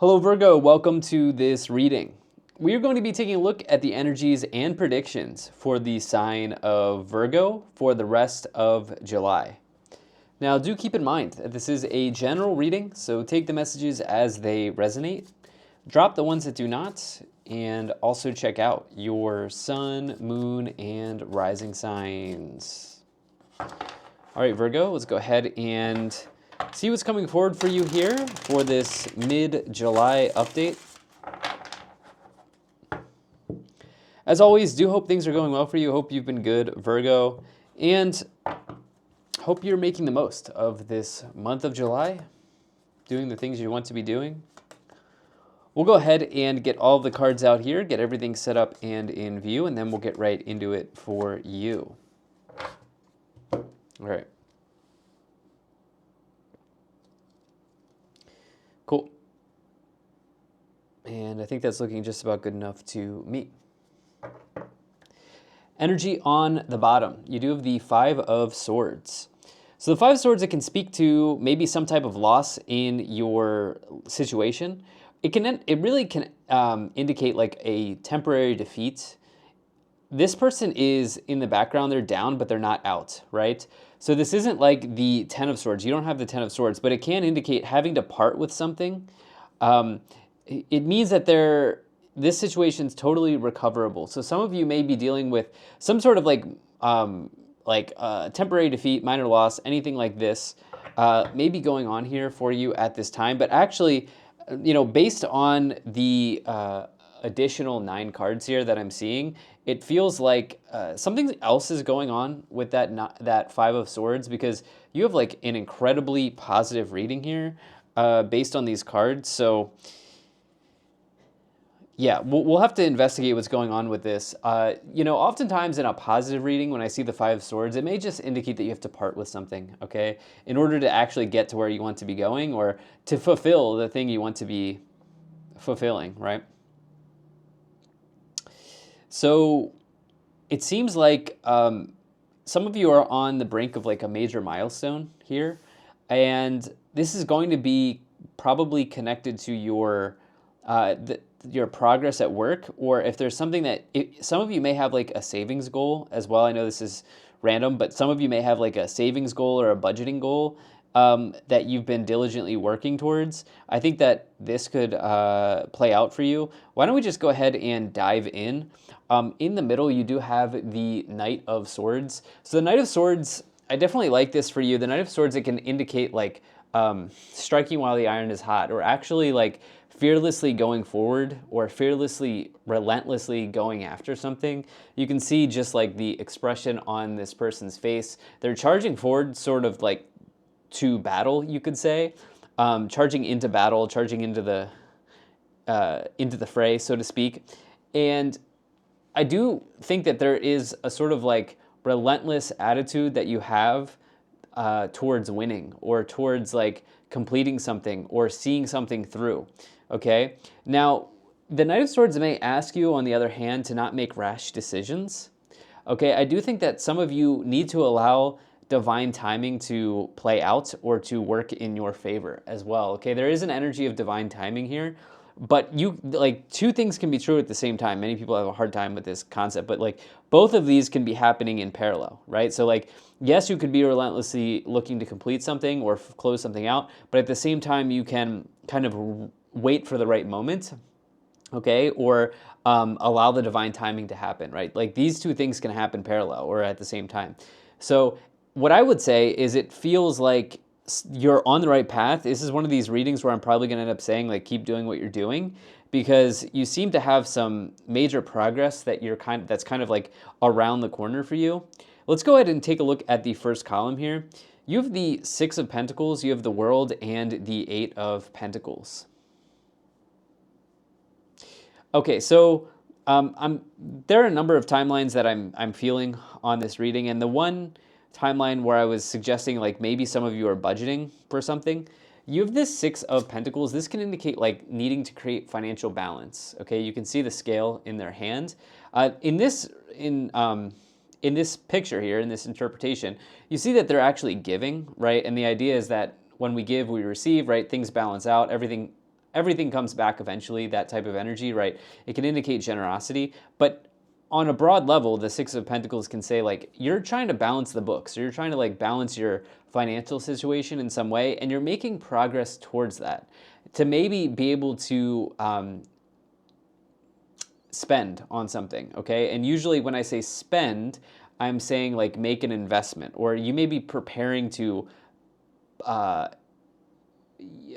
Hello Virgo, welcome to this reading. We are going to be taking a look at the energies and predictions for the sign of Virgo for the rest of July. Now do keep in mind that this is a general reading, so take the messages as they resonate, drop the ones that do not, and also check out your sun, moon, and rising signs. All right, Virgo, let's go ahead and see what's coming forward for you here for this mid-July update. As always, do hope things are going well for you. Hope you've been good, Virgo, and hope you're making the most of this month of July, doing the things you want to be doing. We'll go ahead and get all the cards out here, get everything set up and in view, and then we'll get right into it for you. All right. Cool. And I think that's looking just about good enough to me. Energy on the bottom. You do have the Five of Swords. So the Five of Swords, it can speak to maybe some type of loss in your situation. It really can indicate like a temporary defeat. This person is in the background, they're down, but they're not out, right? So this isn't like the Ten of Swords. You don't have the Ten of Swords, but it can indicate having to part with something. It means that this situation is totally recoverable. So some of you may be dealing with some sort of temporary defeat, minor loss, anything like this may be going on here for you at this time. But actually, based on the additional 9 cards here that I'm seeing, it feels like something else is going on with that Five of Swords, because you have like an incredibly positive reading here based on these cards. So yeah, we'll have to investigate what's going on with this. Oftentimes in a positive reading, when I see the Five of Swords, it may just indicate that you have to part with something, okay? In order to actually get to where you want to be going, or to fulfill the thing you want to be fulfilling, right? So it seems like some of you are on the brink of like a major milestone here, and this is going to be probably connected to your progress at work, or if there's something that some of you may have like a savings goal as well. I know this is random, but some of you may have like a savings goal or a budgeting goal that you've been diligently working towards. I think that this could play out for you. Why don't we just go ahead and dive in? In the middle, you do have the Knight of Swords. So the Knight of Swords, I definitely like this for you. The Knight of Swords, it can indicate like striking while the iron is hot, or actually like fearlessly going forward, or fearlessly, relentlessly going after something. You can see just like the expression on this person's face. They're charging forward sort of like to battle, you could say. Charging into battle, charging into the fray, so to speak. And I do think that there is a sort of like relentless attitude that you have towards winning, or towards like completing something, or seeing something through, okay? Now, the Knight of Swords may ask you, on the other hand, to not make rash decisions, okay? I do think that some of you need to allow divine timing to play out, or to work in your favor as well, okay? There is an energy of divine timing here, but two things can be true at the same time. Many people have a hard time with this concept, but like both of these can be happening in parallel, right? So like, yes, you could be relentlessly looking to complete something or close something out, but at the same time, you can kind of wait for the right moment, okay? Or allow the divine timing to happen, right? Like these two things can happen parallel or at the same time. So what I would say is, it feels like you're on the right path. This is one of these readings where I'm probably going to end up saying like, keep doing what you're doing, because you seem to have some major progress that's kind of like around the corner for you. Let's go ahead and take a look at the first column here. You have the Six of Pentacles, you have the World, and the Eight of Pentacles. Okay, so there are a number of timelines that I'm feeling on this reading, and the one timeline where I was suggesting like maybe some of you are budgeting for something. You have this Six of Pentacles. This can indicate like needing to create financial balance. Okay, you can see the scale in their hand. In this picture here, in this interpretation, you see that they're actually giving, right? And the idea is that when we give, we receive, right? Things balance out. Everything everything comes back eventually, that type of energy, right? It can indicate generosity, but on a broad level, the Six of Pentacles can say like, you're trying to balance the books, or you're trying to like balance your financial situation in some way, and you're making progress towards that to maybe be able to spend on something, okay? And usually when I say spend, I'm saying like make an investment, or you may be preparing to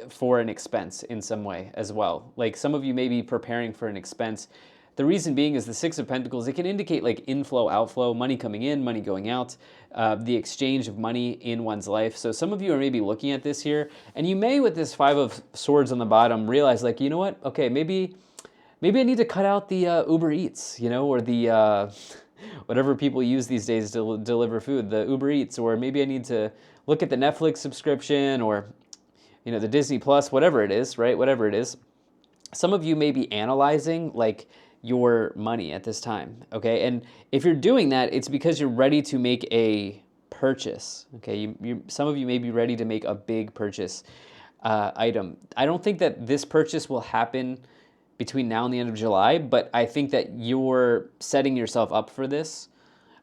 for an expense in some way as well. Like some of you may be preparing for an expense. The reason being is the Six of Pentacles, it can indicate like inflow, outflow, money coming in, money going out, the exchange of money in one's life. So some of you are maybe looking at this here, and you may, with this Five of Swords on the bottom, realize like, you know what? Okay, maybe I need to cut out the Uber Eats, you know, or the whatever people use these days to deliver food, the Uber Eats, or maybe I need to look at the Netflix subscription, or you know, the Disney Plus, whatever it is, right? Whatever it is. Some of you may be analyzing like your money at this time, okay? And if you're doing that, it's because you're ready to make a purchase, okay? Some of you may be ready to make a big purchase item. I don't think that this purchase will happen between now and the end of July, but I think that you're setting yourself up for this.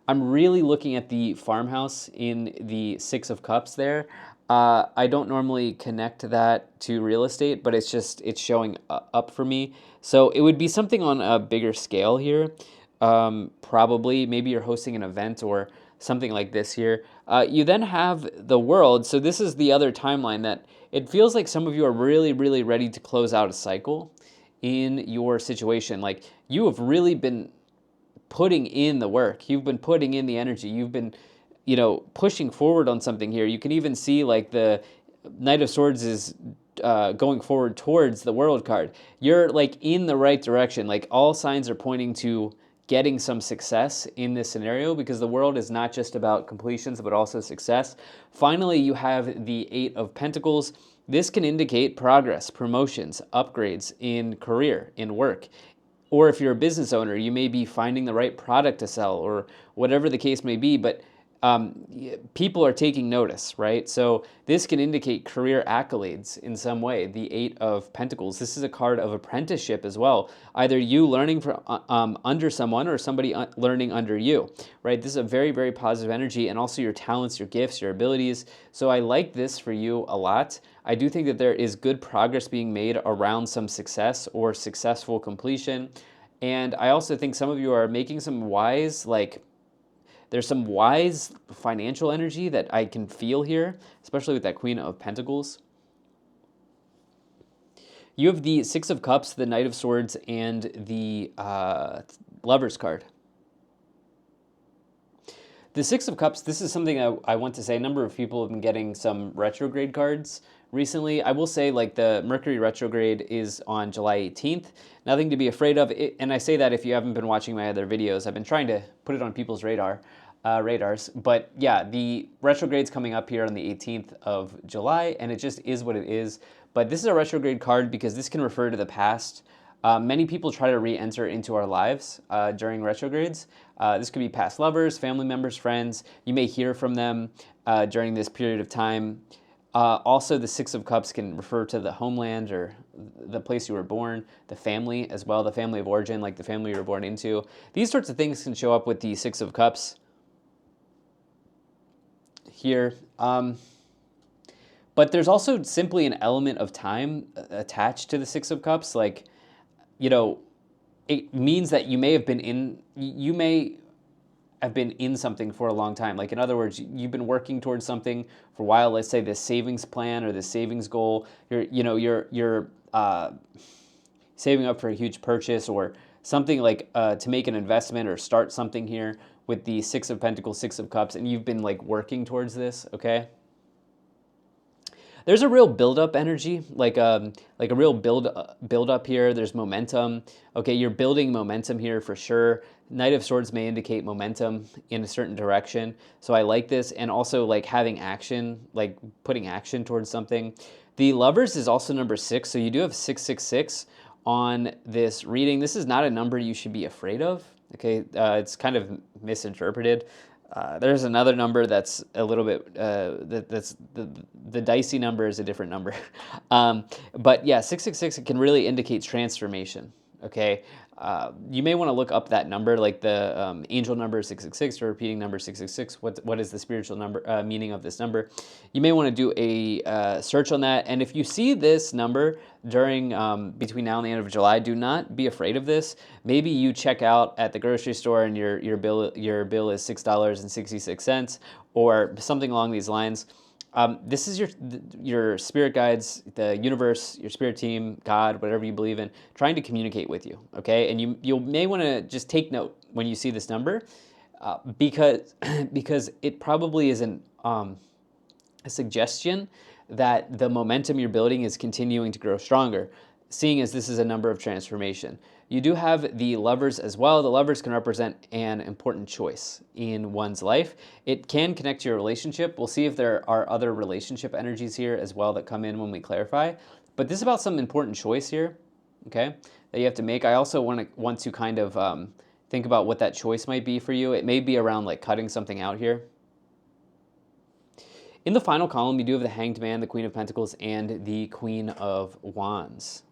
I'm really looking at the farmhouse in the Six of Cups there. I don't normally connect that to real estate, but it's showing up for me. So it would be something on a bigger scale here. Probably, maybe you're hosting an event or something like this here. You then have the World. So this is the other timeline that it feels like some of you are really, really ready to close out a cycle in your situation. Like you have really been putting in the work. You've been putting in the energy. You've been, you know, pushing forward on something here. You can even see like the Knight of Swords is going forward towards the World card. You're like in the right direction. Like all signs are pointing to getting some success in this scenario, because the World is not just about completions, but also success. Finally, you have the Eight of Pentacles. This can indicate progress, promotions, upgrades in career, in work. Or if you're a business owner, you may be finding the right product to sell, or whatever the case may be, but people are taking notice, right? So this can indicate career accolades in some way. The Eight of Pentacles. This is a card of apprenticeship as well. Either you learning from under someone, or somebody learning under you, right? This is a very, very positive energy, and also your talents, your gifts, your abilities. So I like this for you a lot. I do think that there is good progress being made around some success or successful completion. And I also think some of you are making some wise, like, there's some wise financial energy that I can feel here, especially with that Queen of Pentacles. You have the Six of Cups, the Knight of Swords, and the Lover's card. The Six of Cups, this is something I want to say. A number of people have been getting some retrograde cards recently. I will say, like, the Mercury retrograde is on July 18th. Nothing to be afraid of. And I say that if you haven't been watching my other videos. I've been trying to put it on people's radars. But yeah, the retrograde's coming up here on the 18th of July, and it just is what it is. But this is a retrograde card because this can refer to the past. Many people try to re-enter into our lives during retrogrades. This could be past lovers, family members, friends. You may hear from them during this period of time. Also, the Six of Cups can refer to the homeland or the place you were born, the family as well, the family of origin, like the family you were born into. These sorts of things can show up with the Six of Cups here. But there's also simply an element of time attached to the Six of Cups. Like, you know, it means that you may have been in something for a long time. Like, in other words, you've been working towards something for a while. Let's say this savings plan or this savings goal. You're saving up for a huge purchase or something, like to make an investment or start something here with the Six of Pentacles, Six of Cups, and you've been like working towards this. Okay. There's a real build-up energy, like a real build-up here. There's momentum. Okay, you're building momentum here for sure. Knight of Swords may indicate momentum in a certain direction. So I like this, and also like having action, like putting action towards something. The Lovers is also number 6, so you do have 666 on this reading. This is not a number you should be afraid of. Okay, it's kind of misinterpreted. There's another number that's a little bit, that's the dicey number is a different number. But yeah, 666, it can really indicate transformation, okay? You may want to look up that number, like the angel number 666 or repeating number 666. What is the spiritual number meaning of this number? You may want to do a search on that. And if you see this number during between now and the end of July, do not be afraid of this. Maybe you check out at the grocery store and your bill is $6.66 or something along these lines. This is your spirit guides, the universe, your spirit team, God, whatever you believe in, trying to communicate with you, okay? And you may want to just take note when you see this number, because it probably is a suggestion that the momentum you're building is continuing to grow stronger, seeing as this is a number of transformation. You do have the lovers as well. The lovers can represent an important choice in one's life. It can connect to your relationship. We'll see if there are other relationship energies here as well that come in when we clarify. But this is about some important choice here, okay, that you have to make. I also want to kind of think about what that choice might be for you. It may be around like cutting something out here. In the final column, you do have the Hanged Man, the Queen of Pentacles, and the Queen of Wands.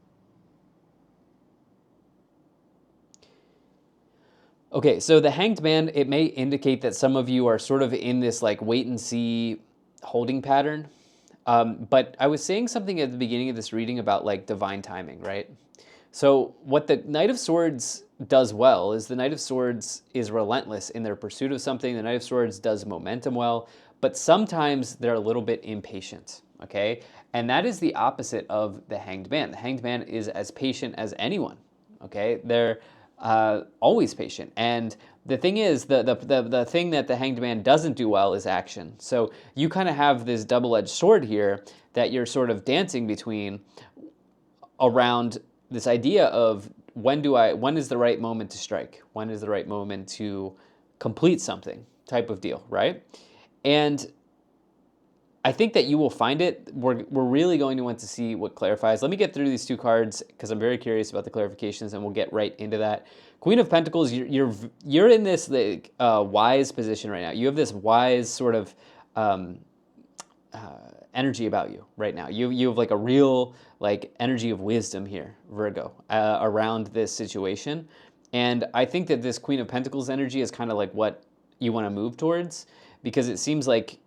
Okay, so the Hanged Man, it may indicate that some of you are sort of in this like wait and see holding pattern. But I was saying something at the beginning of this reading about like divine timing, right? So what the Knight of Swords does well is the Knight of Swords is relentless in their pursuit of something. The Knight of Swords does momentum well, but sometimes they're a little bit impatient, okay? And that is the opposite of the Hanged Man. The Hanged Man is as patient as anyone, okay? They're always patient. And the thing is, the thing that the Hanged Man doesn't do well is action. So you kind of have this double-edged sword here that you're sort of dancing between around this idea of when is the right moment to strike? When is the right moment to complete something type of deal, right? And I think that you will find it. We're really going to want to see what clarifies. Let me get through these two cards because I'm very curious about the clarifications, and we'll get right into that. Queen of Pentacles, you're in this like wise position right now. You have this wise sort of energy about you right now. You have like a real like energy of wisdom here, Virgo, around this situation. And I think that this Queen of Pentacles energy is kind of like what you want to move towards, because it seems like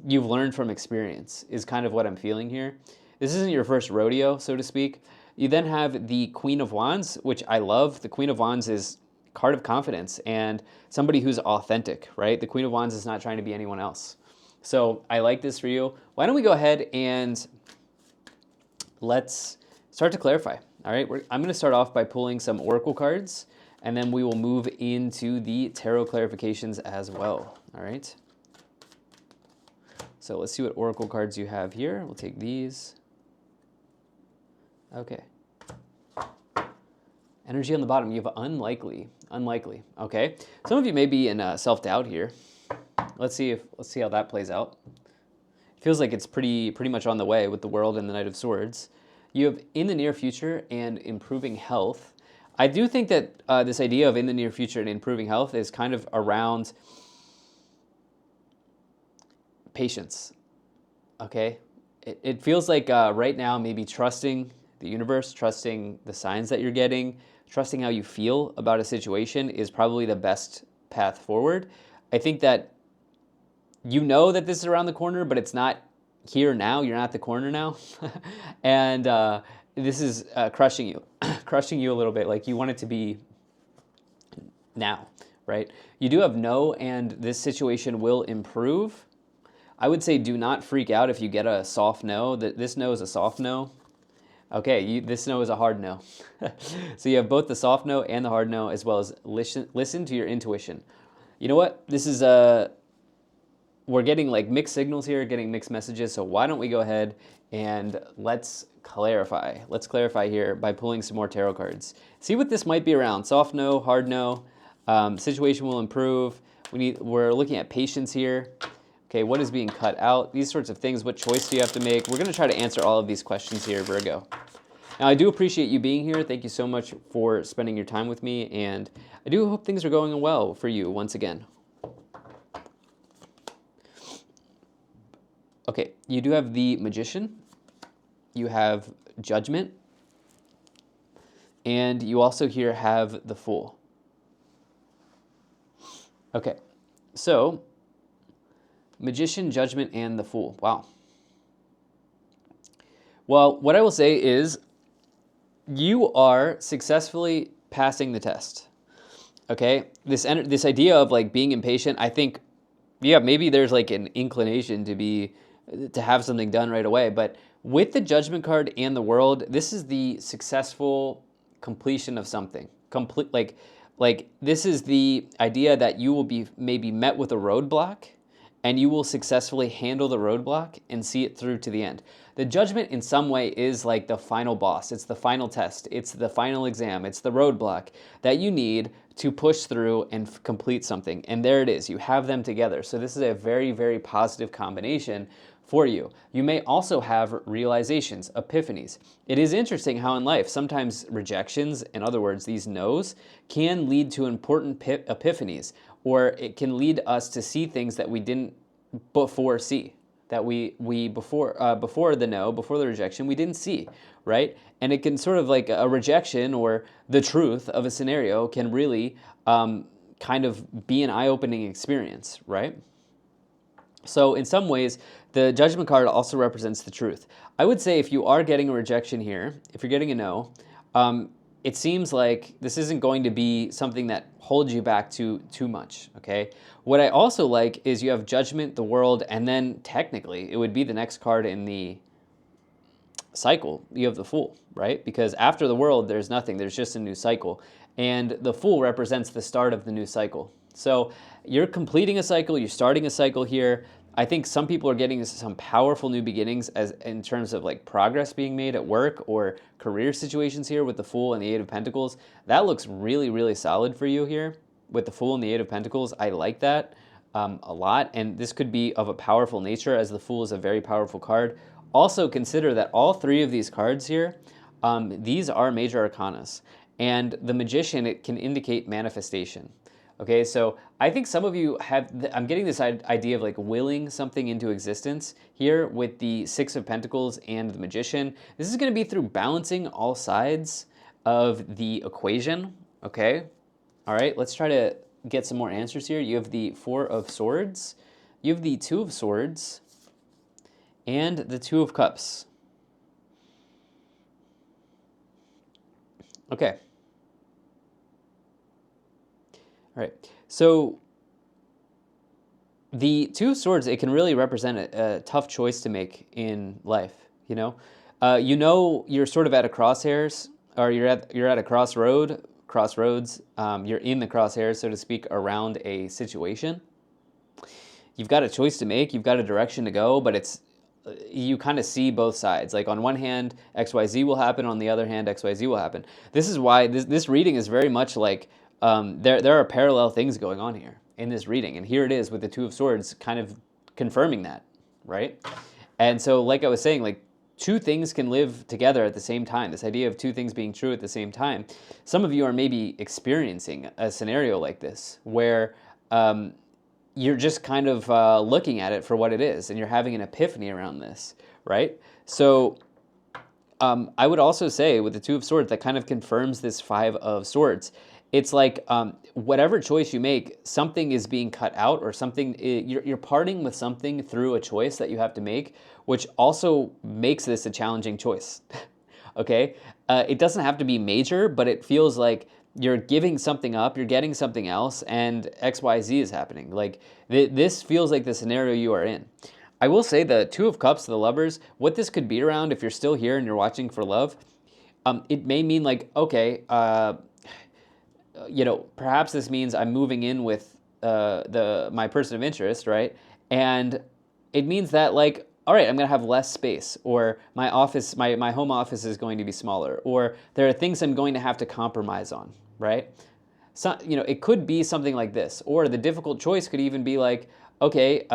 you've learned from experience is kind of what I'm feeling here. This isn't your first rodeo, so to speak. You then have the Queen of Wands, which I love. The Queen of Wands is a card of confidence and somebody who's authentic, right? The Queen of Wands is not trying to be anyone else. So I like this for you. Why don't we go ahead and let's start to clarify, all right? I'm gonna start off by pulling some oracle cards, and then we will move into the tarot clarifications as well, all right? So let's see what oracle cards you have here. We'll take these. Okay. Energy on the bottom, you have unlikely, okay? Some of you may be in self-doubt here. Let's see how that plays out. It feels like it's pretty much on the way with the World and the Knight of Swords. You have in the near future and improving health. I do think that this idea of in the near future and improving health is kind of around patience, okay? It feels like right now maybe trusting the universe, trusting the signs that you're getting, trusting how you feel about a situation is probably the best path forward. I think that you know that this is around the corner, but it's not here now. You're not at the corner now. And this is crushing you, crushing you a little bit. Like you want it to be now, right? You do have no, and this situation will improve. I would say do not freak out if you get a soft no. This no is a soft no. Okay, this no is a hard no. So you have both the soft no and the hard no, as well as listen to your intuition. You know what? This is we're getting like mixed signals here, getting mixed messages. So why don't we go ahead and let's clarify. Let's clarify here by pulling some more tarot cards. See what this might be around. Soft no, hard no. Situation will improve. We're looking at patience here. Okay, what is being cut out? These sorts of things. What choice do you have to make? We're going to try to answer all of these questions here, Virgo. Now, I do appreciate you being here. Thank you so much for spending your time with me, and I do hope things are going well for you once again. Okay, you do have the Magician, you have Judgment, and you also here have the Fool. Okay, so Magician, Judgment, and the Fool. Wow. Well, what I will say is you are successfully passing the test. Okay, this idea of like being impatient, I think, yeah, maybe there's like an inclination to have something done right away, but with the Judgment card and the World, this is the successful completion of something. Complete like this is the idea that you will be maybe met with a roadblock and you will successfully handle the roadblock and see it through to the end. The Judgment in some way is like the final boss. It's the final test. It's the final exam. It's the roadblock that you need to push through and complete something. And there it is. You have them together. So this is a very, very positive combination for you. You may also have realizations, epiphanies. It is interesting how in life, sometimes rejections, in other words, these no's, can lead to important epiphanies, or it can lead us to see things that we didn't before see, that we before the no, before the rejection, we didn't see, right? And it can sort of like a rejection or the truth of a scenario can really kind of be an eye-opening experience, right? So in some ways, the Judgment card also represents the truth. I would say if you are getting a rejection here, if you're getting a no, it seems like this isn't going to be something that holds you back too much, okay? What I also like is you have Judgment, the World, and then technically it would be the next card in the cycle. You have the Fool, right? Because after the World, there's nothing. There's just a new cycle. And the Fool represents the start of the new cycle. So you're completing a cycle, you're starting a cycle here. I think some people are getting some powerful new beginnings as in terms of like progress being made at work or career situations here with the Fool and the Eight of Pentacles. That looks really, really solid for you here with the Fool and the Eight of Pentacles. I like that a lot, and this could be of a powerful nature as the Fool is a very powerful card. Also consider that all three of these cards here, these are major arcanas, and the Magician, it can indicate manifestation. Okay, so I think some of you have, I'm getting this idea of like willing something into existence here with the Six of Pentacles and the Magician. This is going to be through balancing all sides of the equation, okay? All right, let's try to get some more answers here. You have the Four of Swords, you have the Two of Swords, and the Two of Cups. Okay. All right, so the Two of Swords, it can really represent a tough choice to make in life, you know? You're sort of at a crosshairs, or you're at a crossroads, you're in the crosshairs, so to speak, around a situation. You've got a choice to make, you've got a direction to go, but you kind of see both sides. Like on one hand, XYZ will happen, on the other hand, XYZ will happen. This is why this reading is very much like, there are parallel things going on here in this reading. And here it is with the Two of Swords kind of confirming that, right? And so like I was saying, like two things can live together at the same time. This idea of two things being true at the same time. Some of you are maybe experiencing a scenario like this where you're just kind of looking at it for what it is and you're having an epiphany around this, right? So I would also say with the Two of Swords, that kind of confirms this Five of Swords. It's like whatever choice you make, something is being cut out, or something you're parting with something through a choice that you have to make, which also makes this a challenging choice. Okay, it doesn't have to be major, but it feels like you're giving something up, you're getting something else, and XYZ is happening. Like this feels like the scenario you are in. I will say the Two of Cups, the Lovers, what this could be around if you're still here and you're watching for love, it may mean like, okay, perhaps this means I'm moving in with my person of interest, right? And it means that like, all right, I'm gonna have less space, or my office, my home office is going to be smaller, or there are things I'm going to have to compromise on, right? So, it could be something like this, or the difficult choice could even be like, okay,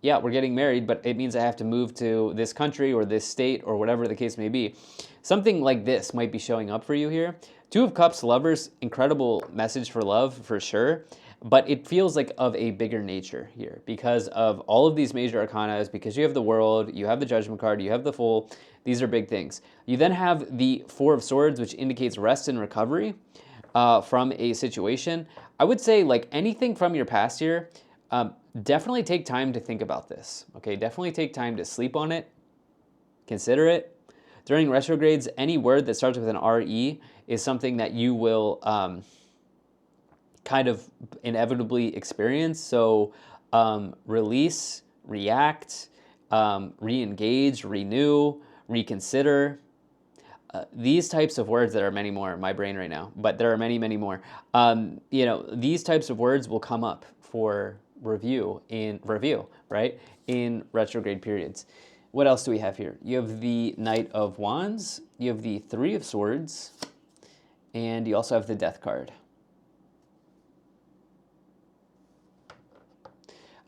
yeah, we're getting married, but it means I have to move to this country or this state or whatever the case may be. Something like this might be showing up for you here. Two of Cups, lovers, incredible message for love for sure, but it feels like of a bigger nature here because of all of these major arcana, because you have the World, you have the Judgment card, you have the Fool. These are big things. You then have the Four of Swords, which indicates rest and recovery from a situation. I would say like anything from your past here, definitely take time to think about this. Okay, definitely take time to sleep on it, consider it. During retrogrades, any word that starts with an RE is something that you will kind of inevitably experience. So release, react, re-engage, renew, reconsider. These types of words, that are many more in my brain right now, but there are many, many more. You know, these types of words will come up for review, right? In retrograde periods. What else do we have here? You have the Knight of Wands, you have the Three of Swords, and you also have the Death card.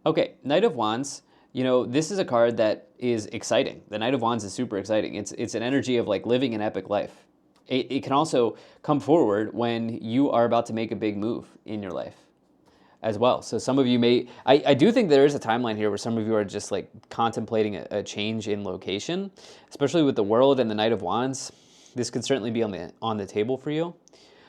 Okay, Knight of Wands, you know, this is a card that is exciting. The Knight of Wands is super exciting. It's an energy of like living an epic life. It can also come forward when you are about to make a big move in your life as well. So some of you may, I do think there is a timeline here where some of you are just like contemplating a change in location, especially with the World and the Knight of Wands. This could certainly be on the table for you.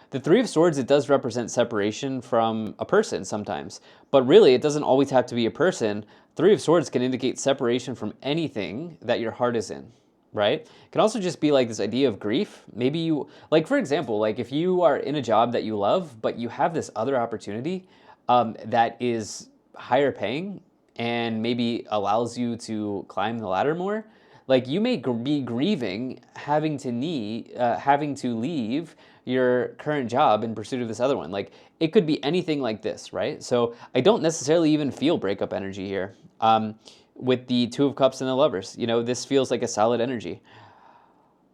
The Three of Swords, it does represent separation from a person sometimes, but really it doesn't always have to be a person. Three of Swords can indicate separation from anything that your heart is in, right? It can also just be like this idea of grief. Maybe you, like for example, like if you are in a job that you love, but you have this other opportunity that is higher paying and maybe allows you to climb the ladder more, like you may be grieving having to leave your current job in pursuit of this other one. Like it could be anything like this, right? So I don't necessarily even feel breakup energy here. With the Two of Cups and the Lovers, you know, this feels like a solid energy.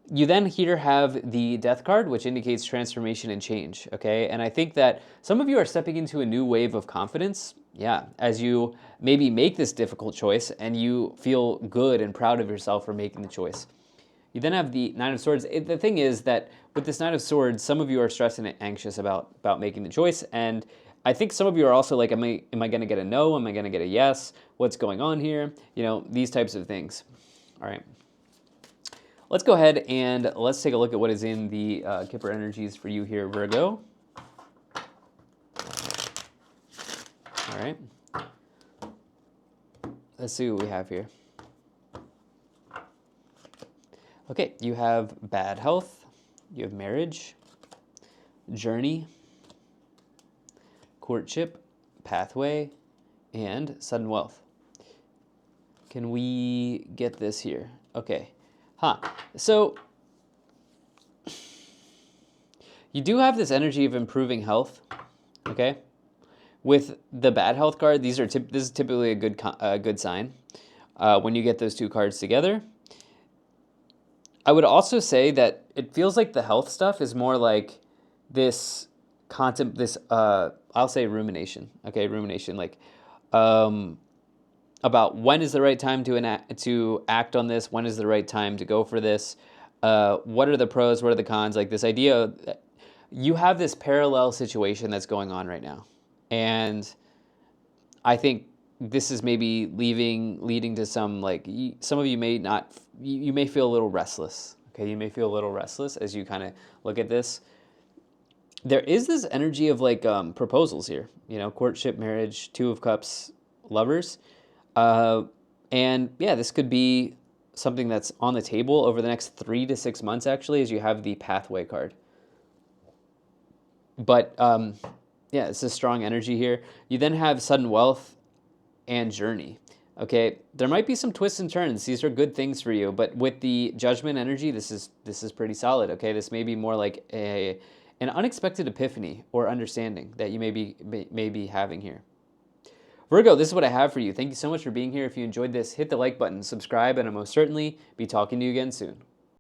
You then here have the Death card, which indicates transformation and change, okay? And I think that some of you are stepping into a new wave of confidence, yeah, as you maybe make this difficult choice and you feel good and proud of yourself for making the choice. You then have the Nine of Swords. The thing is that with this Nine of Swords, some of you are stressed and anxious about making the choice, and I think some of you are also like, am I going to get a no? Am I going to get a yes? What's going on here? You know, these types of things. All right. Let's go ahead and let's take a look at what is in the Kipper energies for you here, Virgo. All right. Let's see what we have here. Okay, you have bad health, you have marriage, journey, courtship, pathway, and sudden wealth. Can we get this here? Okay. So you do have this energy of improving health, okay? With the bad health card, this is typically a good sign when you get those two cards together. I would also say that it feels like the health stuff is more like this I'll say rumination, okay? Rumination, like about when is the right time to act on this, when is the right time to go for this, what are the pros, what are the cons, like this idea that you have this parallel situation that's going on right now. And I think this is maybe leading to some, like, some of you may not, you may feel a little restless, okay? You may feel a little restless as you kind of look at this. There is this energy of like proposals here, you know, courtship, marriage, Two of Cups, lovers. And yeah, this could be something that's on the table over the next 3 to 6 months, actually, as you have the pathway card. But yeah, it's a strong energy here. You then have sudden wealth and journey. Okay, there might be some twists and turns. These are good things for you, but with the judgment energy, this is pretty solid. Okay, this may be more like an unexpected epiphany or understanding that you may be having here. Virgo, this is what I have for you. Thank you so much for being here. If you enjoyed this, hit the like button, subscribe, and I'll most certainly be talking to you again soon.